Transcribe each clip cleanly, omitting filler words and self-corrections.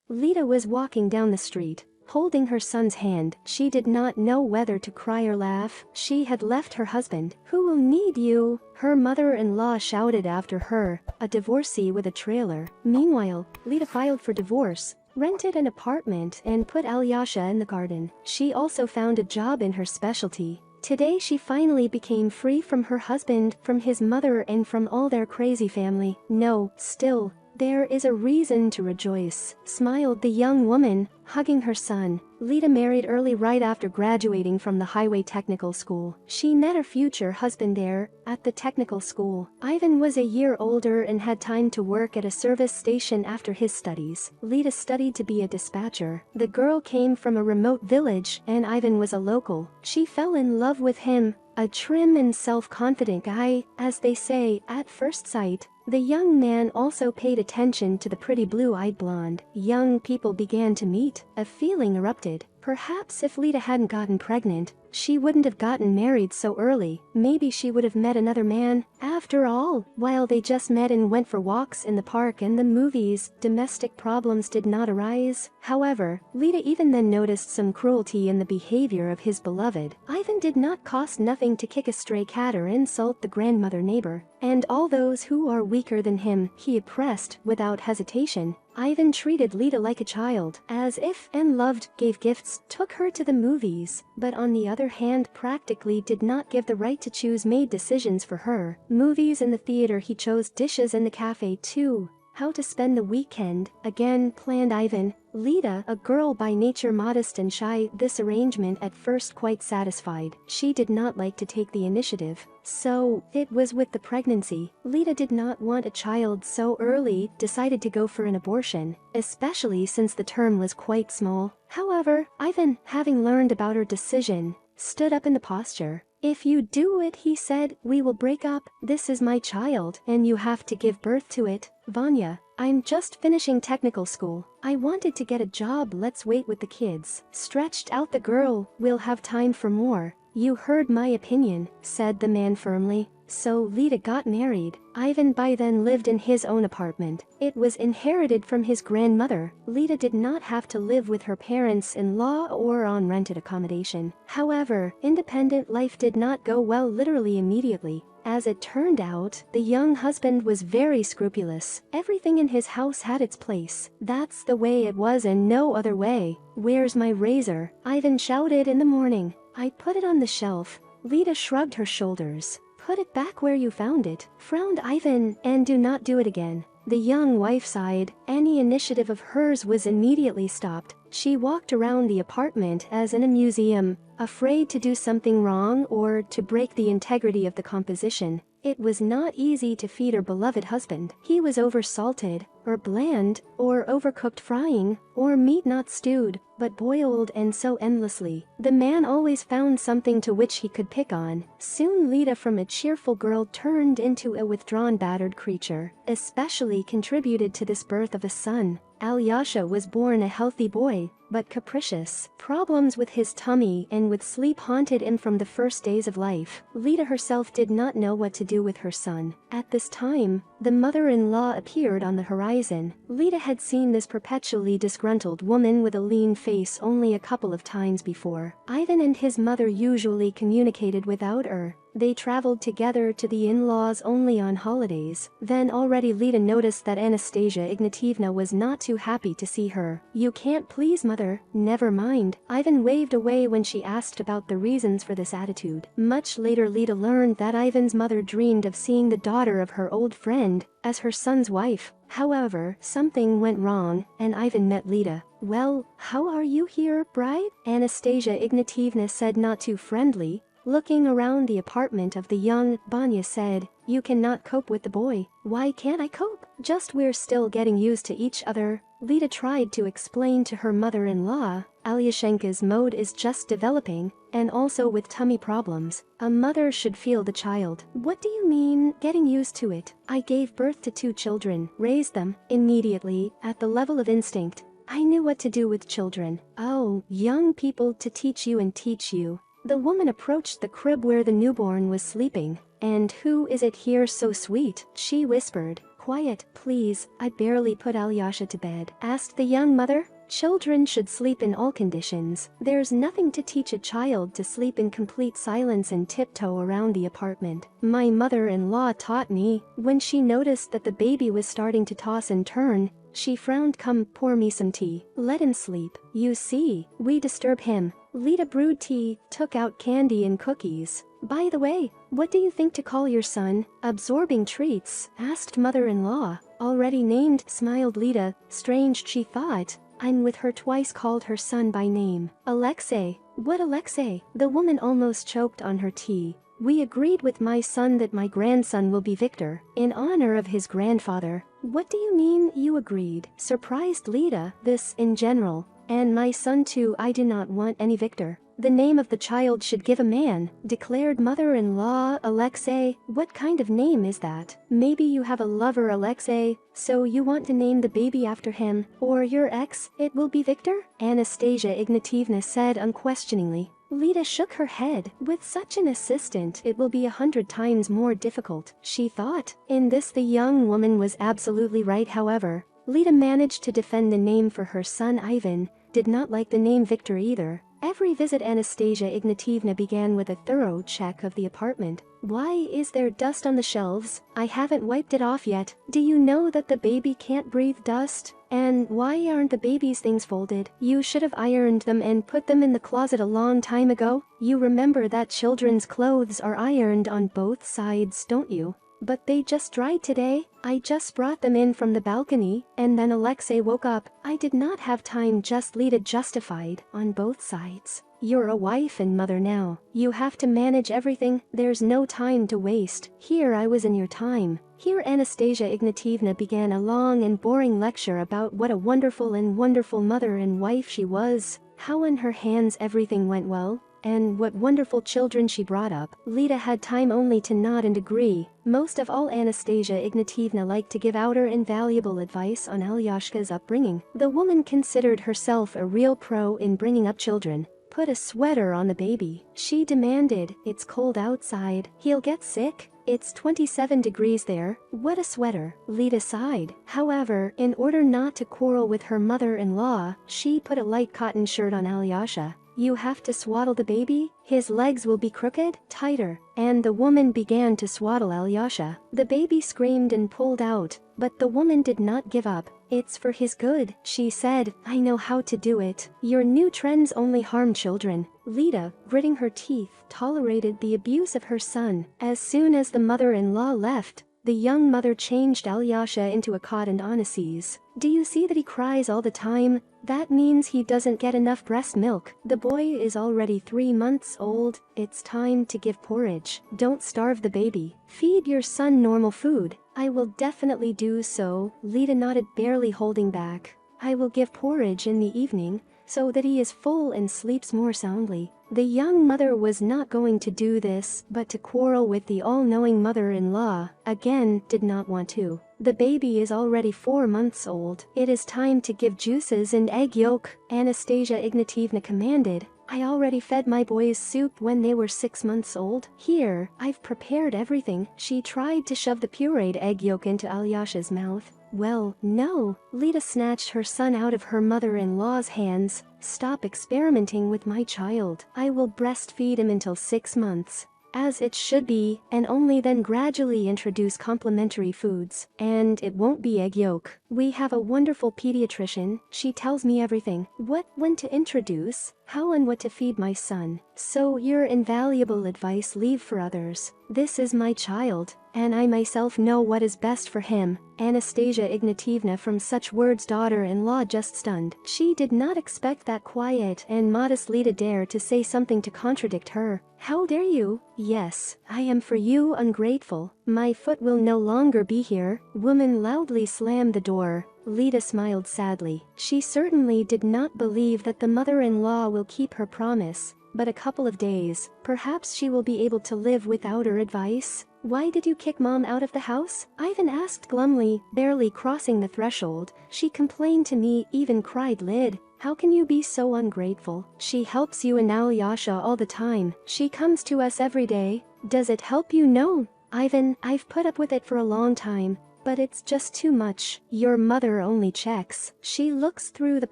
Lita was walking down the street, holding her son's hand. She did not know whether to cry or laugh. She had left her husband. "Who will need you?" her mother-in-law shouted after her, a divorcee with a trailer. Meanwhile, Lita filed for divorce, rented an apartment and put Alyosha in the garden. She also found a job in her specialty. Today she finally became free from her husband, from his mother and from all their crazy family. "No, still, there is a reason to rejoice," smiled the young woman, hugging her son. Lita married early right after graduating from the Highway Technical School. She met her future husband there, at the technical school. Ivan was a year older and had time to work at a service station after his studies. Lita studied to be a dispatcher. The girl came from a remote village and Ivan was a local. She fell in love with him, a trim and self-confident guy, as they say, at first sight. The young man also paid attention to the pretty blue-eyed blonde. Young people began to meet. A feeling erupted. Perhaps if Lita hadn't gotten pregnant, she wouldn't have gotten married so early. Maybe she would have met another man. After all, while they just met and went for walks in the park and the movies, domestic problems did not arise. However, Lita even then noticed some cruelty in the behavior of his beloved. Ivan did not cost nothing to kick a stray cat or insult the grandmother neighbor. And all those who are weaker than him, he oppressed without hesitation. Ivan treated Lita like a child, as if, and loved, gave gifts, took her to the movies, but on the other hand practically did not give the right to choose, made decisions for her. Movies in the theater, he chose dishes in the cafe too. How to spend the weekend, again planned Ivan. Lita, a girl by nature modest and shy, this arrangement at first quite satisfied. She did not like to take the initiative. So, it was with the pregnancy. Lita did not want a child so early, decided to go for an abortion, especially since the term was quite small. However, Ivan, having learned about her decision, stood up in the posture. "If you do it," he said, "we will break up. This is my child, and you have to give birth to it." "Vanya, I'm just finishing technical school. I wanted to get a job. Let's wait with the kids," stretched out the girl. "We'll have time for more." "You heard my opinion," said the man firmly. So Lita got married. Ivan by then lived in his own apartment. It was inherited from his grandmother. Lita did not have to live with her parents-in-law or on rented accommodation. However, independent life did not go well literally immediately. As it turned out, the young husband was very scrupulous. Everything in his house had its place. That's the way it was and no other way. "Where's my razor?" Ivan shouted in the morning. "I put it on the shelf." Lita shrugged her shoulders. "Put it back where you found it," frowned Ivan, "and do not do it again." The young wife sighed. Any initiative of hers was immediately stopped. She walked around the apartment as in a museum, afraid to do something wrong or to break the integrity of the composition. It was not easy to feed her beloved husband. He was oversalted, or bland, or overcooked frying, or meat not stewed, but boiled, and so endlessly. The man always found something to which he could pick on. Soon Lita from a cheerful girl turned into a withdrawn, battered creature. Especially contributed to this birth of a son. Alyosha was born a healthy boy, but capricious. Problems with his tummy and with sleep haunted him from the first days of life. Lita herself did not know what to do with her son. At this time, the mother-in-law appeared on the horizon. Lita had seen this perpetually disgruntled woman with a lean face only a couple of times before. Ivan and his mother usually communicated without her. They traveled together to the in-laws only on holidays. Then already Lita noticed that Anastasia Ignatievna was not too happy to see her. "You can't please mother." "Never mind." Ivan waved away when she asked about the reasons for this attitude. Much later Lita learned that Ivan's mother dreamed of seeing the daughter of her old friend as her son's wife. However, something went wrong, and Ivan met Lita. "Well, how are you here, bride?" Anastasia Ignatievna said, not too friendly. Looking around the apartment of the young, Vanya said, "You cannot cope with the boy." "Why can't I cope? Just we're still getting used to each other." Lita tried to explain to her mother-in-law, "Alyoshenka's mode is just developing, and also with tummy problems. A mother should feel the child." "What do you mean, getting used to it?" "I gave birth to 2 children, raised them, immediately, at the level of instinct. I knew what to do with children." "Oh, young people to teach you and teach you." The woman approached the crib where the newborn was sleeping. "And who is it here so sweet?" she whispered. quiet, please, I barely put Alyosha to bed," asked the young mother. Children should sleep in all conditions. There's nothing to teach a child to sleep in complete silence and tiptoe around the apartment. My mother-in-law taught me. When she noticed that the baby was starting to toss and turn, she frowned. "Come, pour me some tea. Let him sleep. You see, we disturb him." Lita brewed tea, took out candy and cookies. "By the way, what do you think to call your son? Absorbing treats?" asked mother-in-law. "Already named," smiled Lita. Strange, she thought. I'm with her twice called her son by name. "Alexei." "What Alexei?" The woman almost choked on her tea. "We agreed with my son that my grandson will be Victor, in honor of his grandfather." "What do you mean, you agreed?" surprised Lita. "This, in general. And my son too. I do not want any Victor. The name of the child should give a man," declared mother-in-law. "Alexei, what kind of name is that? Maybe you have a lover, Alexei, so you want to name the baby after him, or your ex, it will be Victor?" Anastasia Ignatievna said unquestioningly. Lita shook her head. With such an assistant, it will be 100 times more difficult, she thought. In this the young woman was absolutely right. However, Lita managed to defend the name for her son. Ivan did not like the name Victor either. Every visit Anastasia Ignatievna began with a thorough check of the apartment. "Why is there dust on the shelves? I haven't wiped it off yet. Do you know that the baby can't breathe dust? And why aren't the baby's things folded? You should have ironed them and put them in the closet a long time ago. You remember that children's clothes are ironed on both sides, don't you?" "But they just dried today. I just brought them in from the balcony." And then Alexei woke up. "I did not have time." Just Lita justified. "On both sides. You're a wife and mother now. You have to manage everything. There's no time to waste. Here I was in your time." Here Anastasia Ignatievna began a long and boring lecture about what a wonderful mother and wife she was, how in her hands everything went well, and what wonderful children she brought up. Lita had time only to nod and agree. Most of all, Anastasia Ignatievna liked to give out her invaluable advice on Alyosha's upbringing. The woman considered herself a real pro in bringing up children. "Put a sweater on the baby," she demanded. "It's cold outside. He'll get sick. It's 27 degrees there." "What a sweater," Lita sighed. However, in order not to quarrel with her mother-in-law, she put a light cotton shirt on Alyosha. "You have to swaddle the baby. His legs will be crooked, tighter." And the woman began to swaddle Alyosha. The baby screamed and pulled out, but the woman did not give up. "It's for his good," she said. "I know how to do it. Your new trends only harm children." Lita, gritting her teeth, tolerated the abuse of her son. As soon as the mother-in-law left, the young mother changed Alyosha into a cot and Onassis. "Do you see that he cries all the time? That means he doesn't get enough breast milk. The boy is already 3 months old. It's time to give porridge. Don't starve the baby. Feed your son normal food." "I will definitely do so," Lita nodded, barely holding back. "I will give porridge in the evening, so that he is full and sleeps more soundly." The young mother was not going to do this, but to quarrel with the all-knowing mother-in-law, again, did not want to. "The baby is already 4 months old. It is time to give juices and egg yolk," Anastasia Ignatievna commanded. "I already fed my boys soup when they were 6 months old. Here, I've prepared everything." She tried to shove the pureed egg yolk into Alyosha's mouth. "Well, no." Lita snatched her son out of her mother-in-law's hands. "Stop experimenting with my child. I will breastfeed him until 6 months. As it should be, and only then gradually introduce complementary foods. And it won't be egg yolk. We have a wonderful pediatrician. She tells me everything. When to introduce, how and what to feed my son. So your invaluable advice leave for others. This is my child, and I myself know what is best for him." Anastasia Ignatievna, from such words daughter-in-law, just stunned. She did not expect that quiet and modest Lita dare to say something to contradict her. "How dare you?" "Yes, I am for you ungrateful. My foot will no longer be here." Woman loudly slammed the door. Lita smiled sadly. She certainly did not believe that the mother-in-law will keep her promise. But a couple of days, perhaps she will be able to live without her advice. "Why did you kick Mom out of the house?" Ivan asked glumly, barely crossing the threshold. "She complained to me, even cried." Lid, "How can you be so ungrateful? She helps you and Alyosha all the time. She comes to us every day. Does it help you?" "No, Ivan, I've put up with it for a long time. but it's just too much. Your mother only checks. She looks through the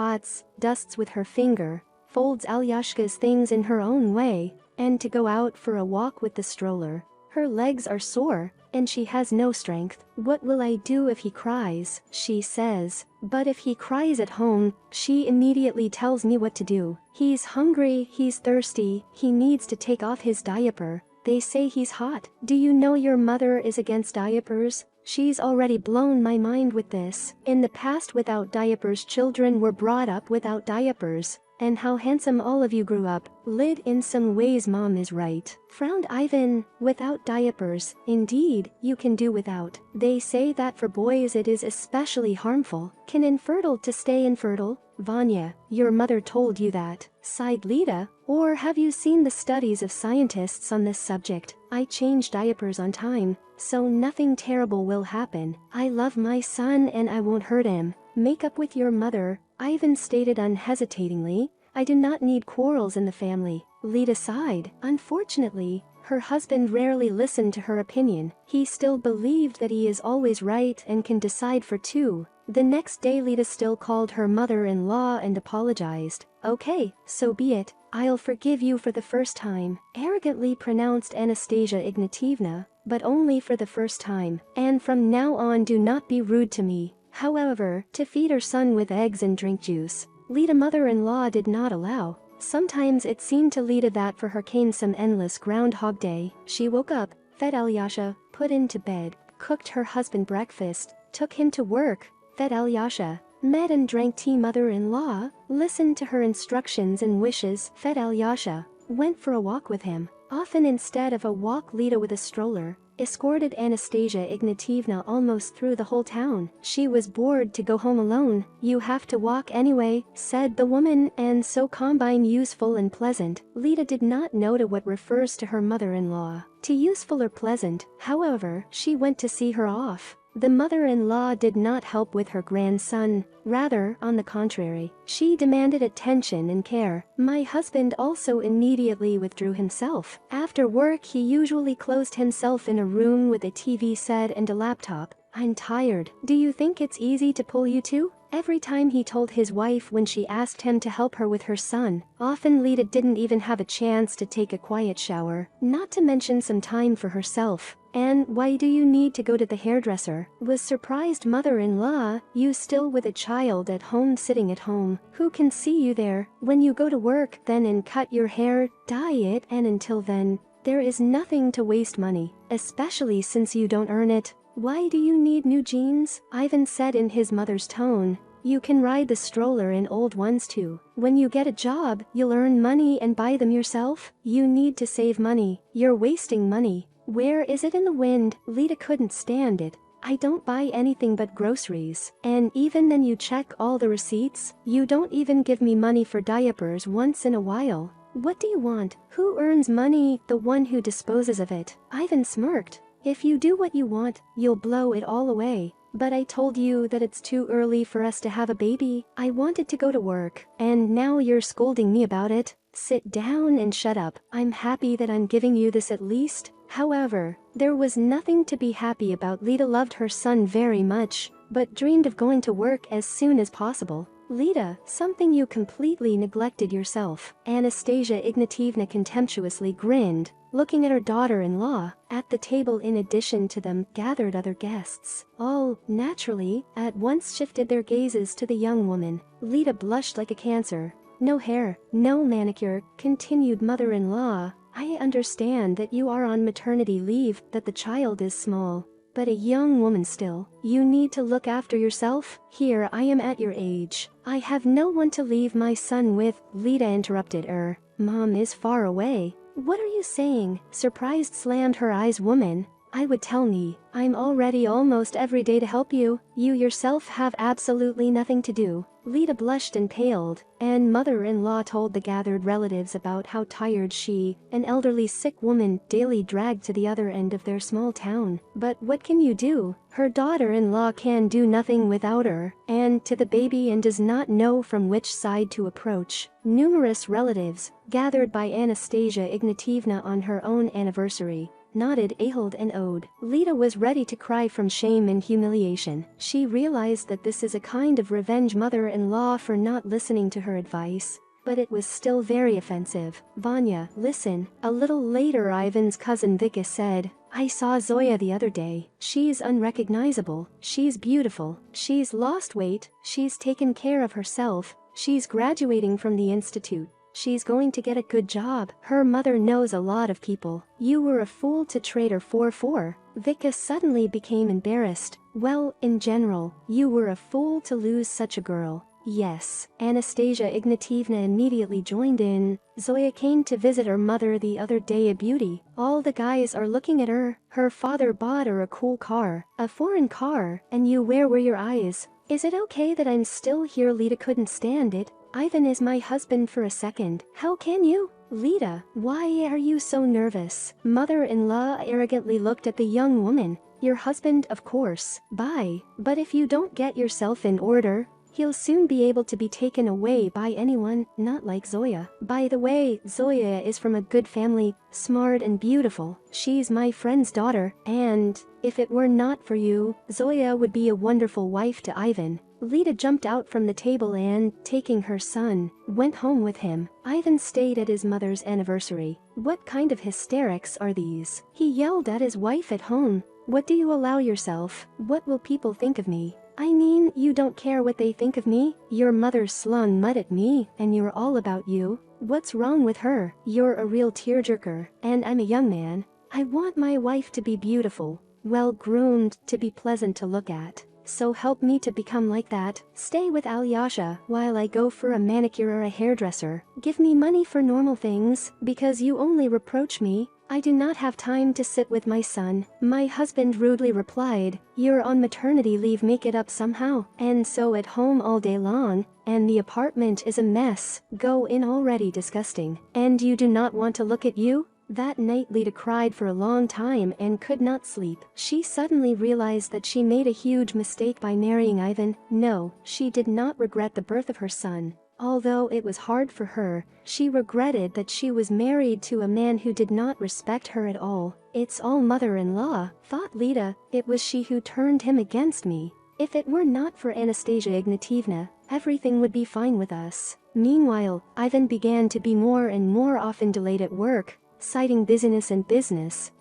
pots, dusts with her finger, folds Alyosha's things in her own way, and to go out for a walk with the stroller. Her legs are sore, and she has no strength. What will I do if he cries? She says. But if he cries at home, she immediately tells me what to do. He's hungry, he's thirsty, he needs to take off his diaper. They say he's hot. Do you know your mother is against diapers? She's already blown my mind with this. In the past, without diapers, children were brought up without diapers. And how handsome all of you grew up. Lid, in some ways mom is right. Frowned Ivan. Without diapers, indeed, you can do without. They say that for boys it is especially harmful. Can infertile to stay infertile? Vanya, your mother told you that, sighed Lida. Or have you seen the studies of scientists on this subject? I change diapers on time, so nothing terrible will happen. I love my son and I won't hurt him. Make up with your mother, Ivan stated unhesitatingly. I do not need quarrels in the family. Lida sighed. Unfortunately, her husband rarely listened to her opinion. He still believed that he is always right and can decide for two. The next day Lida still called her mother-in-law and apologized. Okay, so be it. I'll forgive you for the first time, arrogantly pronounced Anastasia Ignatievna, but only for the first time. And from now on do not be rude to me. However, to feed her son with eggs and drink juice, Lida mother-in-law did not allow. Sometimes it seemed to Lida that for her came some endless Groundhog Day. She woke up, fed Alyosha, put him to bed, cooked her husband breakfast, took him to work, fed Alyosha, met and drank tea. Mother-in-law listened to her instructions and wishes, fed Alyosha, went for a walk with him. Often instead of a walk, Lida with a stroller escorted Anastasia Ignatievna almost through the whole town. She was bored to go home alone. You have to walk anyway, said the woman, and so combine useful and pleasant. Lida did not know to what refers to her mother-in-law. To useful or pleasant, however, she went to see her off. The mother-in-law did not help with her grandson. Rather, on the contrary, she demanded attention and care. My husband also immediately withdrew himself. After work, he usually closed himself in a room with a TV set and a laptop. I'm tired. Do you think it's easy to pull you two? Every time he told his wife when she asked him to help her with her son. Often Lida didn't even have a chance to take a quiet shower, not to mention some time for herself. And why do you need to go to the hairdresser? Was surprised mother-in-law. You still with a child at home, sitting at home. Who can see you there? When you go to work, then and cut your hair, dye it, and until then, there is nothing to waste money, especially since you don't earn it. Why do you need new jeans? Ivan said in his mother's tone. You can ride the stroller in old ones too. When you get a job, you'll earn money and buy them yourself. You need to save money. You're wasting money. Where is it in the wind? Lida couldn't stand it. I don't buy anything but groceries. And even then you check all the receipts. You don't even give me money for diapers once in a while. What do you want? Who earns money? The one who disposes of it. Ivan smirked. If you do what you want, you'll blow it all away. But I told you that it's too early for us to have a baby. I wanted to go to work, and now you're scolding me about it. Sit down and shut up. I'm happy that I'm giving you this at least. However, there was nothing to be happy about. Lida loved her son very much, but dreamed of going to work as soon as possible. Lida, something you completely neglected yourself. Anastasia Ignatievna contemptuously grinned, looking at her daughter-in-law. At the table, in addition to them, gathered other guests. All, naturally, at once shifted their gazes to the young woman. Lida blushed like a cancer. No hair, no manicure, continued mother-in-law. I understand that you are on maternity leave, that the child is small. But a young woman still. You need to look after yourself. Here I am at your age. I have no one to leave my son with. Lida interrupted her. Mom is far away. What are you saying? Surprised, slammed her eyes woman. I would tell me. I'm already almost every day to help you. You yourself have absolutely nothing to do. Lida blushed and paled, and mother-in-law told the gathered relatives about how tired she, an elderly sick woman, daily dragged to the other end of their small town. But what can you do? Her daughter-in-law can do nothing without her, and to the baby, and does not know from which side to approach. Numerous relatives, gathered by Anastasia Ignatievna on her own anniversary, nodded, ahled and owed. Lita was ready to cry from shame and humiliation. She realized that this is a kind of revenge mother-in-law for not listening to her advice. But it was still very offensive. Vanya, listen. A little later, Ivan's cousin Vika said, I saw Zoya the other day. She's unrecognizable. She's beautiful. She's lost weight. She's taken care of herself. She's graduating from the institute. She's going to get a good job. Her mother knows a lot of people. You were a fool to trade her for. Vika suddenly became embarrassed. Well, in general, you were a fool to lose such a girl. Yes, Anastasia Ignatievna immediately joined in. Zoya came to visit her mother the other day, a beauty. All the guys are looking at her. Her father bought her a cool car, a foreign car, and where were your eyes? Is it okay that I'm still here? Lita couldn't stand it. Ivan is my husband for a second. How can you? Lita, why are you so nervous? Mother-in-law arrogantly looked at the young woman. Your husband, of course. Bye. But if you don't get yourself in order, he'll soon be able to be taken away by anyone, not like Zoya. By the way, Zoya is from a good family, smart and beautiful. She's my friend's daughter, and if it were not for you, Zoya would be a wonderful wife to Ivan. Lita jumped out from the table and, taking her son, went home with him. Ivan stayed at his mother's anniversary. What kind of hysterics are these? He yelled at his wife at home. What do you allow yourself? What will people think of me? I mean, you don't care what they think of me? Your mother slung mud at me, and you're all about you. What's wrong with her? You're a real tearjerker, and I'm a young man. I want my wife to be beautiful, well-groomed, to be pleasant to look at. So help me to become like that. Stay with Alyosha while I go for a manicure or a hairdresser. Give me money for normal things, because you only reproach me. I do not have time to sit with my son. My husband rudely replied, you're on maternity leave, make it up somehow. And so at home all day long, and the apartment is a mess. Go in already, disgusting. And you do not want to look at you? That night Lita cried for a long time and could not sleep. She suddenly realized that she made a huge mistake by marrying Ivan. No, she did not regret the birth of her son. Although it was hard for her, she regretted that she was married to a man who did not respect her at all. It's all mother-in-law, thought Lita. It was she who turned him against me. If it were not for Anastasia Ignatievna, everything would be fine with us. Meanwhile, Ivan began to be more and more often delayed at work, citing business,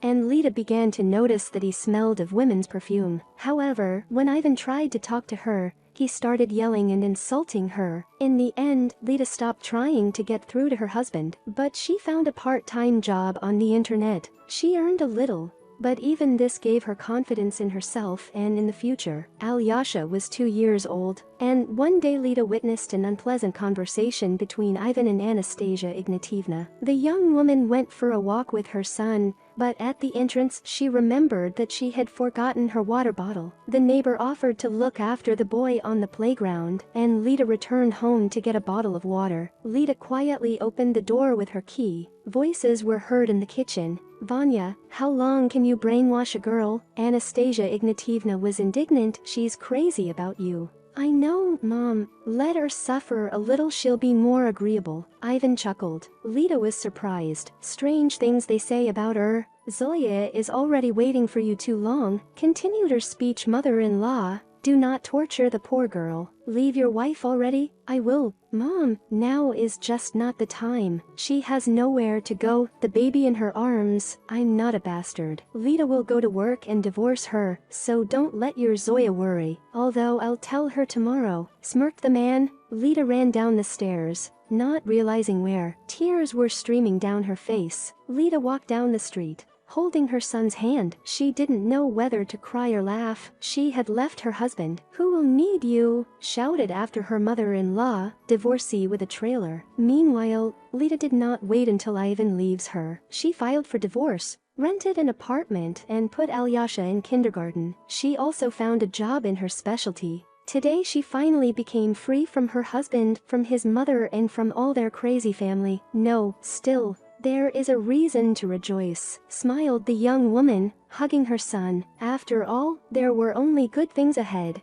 and Lita began to notice that he smelled of women's perfume. However, when Ivan tried to talk to her, he started yelling and insulting her. In the end, Lita stopped trying to get through to her husband, but she found a part-time job on the internet. She earned a little, but even this gave her confidence in herself and in the future. Alyosha was 2 years old, and one day Lita witnessed an unpleasant conversation between Ivan and Anastasia Ignatievna. The young woman went for a walk with her son, but at the entrance she remembered that she had forgotten her water bottle. The neighbor offered to look after the boy on the playground, and Lita returned home to get a bottle of water. Lita quietly opened the door with her key. Voices were heard in the kitchen. Vanya, how long can you brainwash a girl? Anastasia Ignatievna was indignant. She's crazy about you. I know, Mom. Let her suffer a little, she'll be more agreeable. Ivan chuckled. Lita was surprised. Strange things they say about her. Zoya is already waiting for you too long, continued her speech mother-in-law. Do not torture the poor girl. Leave your wife already? I will. Mom, now is just not the time. She has nowhere to go, the baby in her arms. I'm not a bastard. Lita will go to work and divorce her, so don't let your Zoya worry. Although I'll tell her tomorrow, smirked the man. Lita ran down the stairs, not realizing where. Tears were streaming down her face. Lita walked down the street, holding her son's hand. She didn't know whether to cry or laugh. She had left her husband. Who will need you? Shouted after her mother-in-law, divorcee with a trailer. Meanwhile, Lita did not wait until Ivan leaves her. She filed for divorce, rented an apartment, and put Alyosha in kindergarten. She also found a job in her specialty. Today she finally became free from her husband, from his mother, and from all their crazy family. No, still, there is a reason to rejoice, smiled the young woman, hugging her son. After all, there were only good things ahead.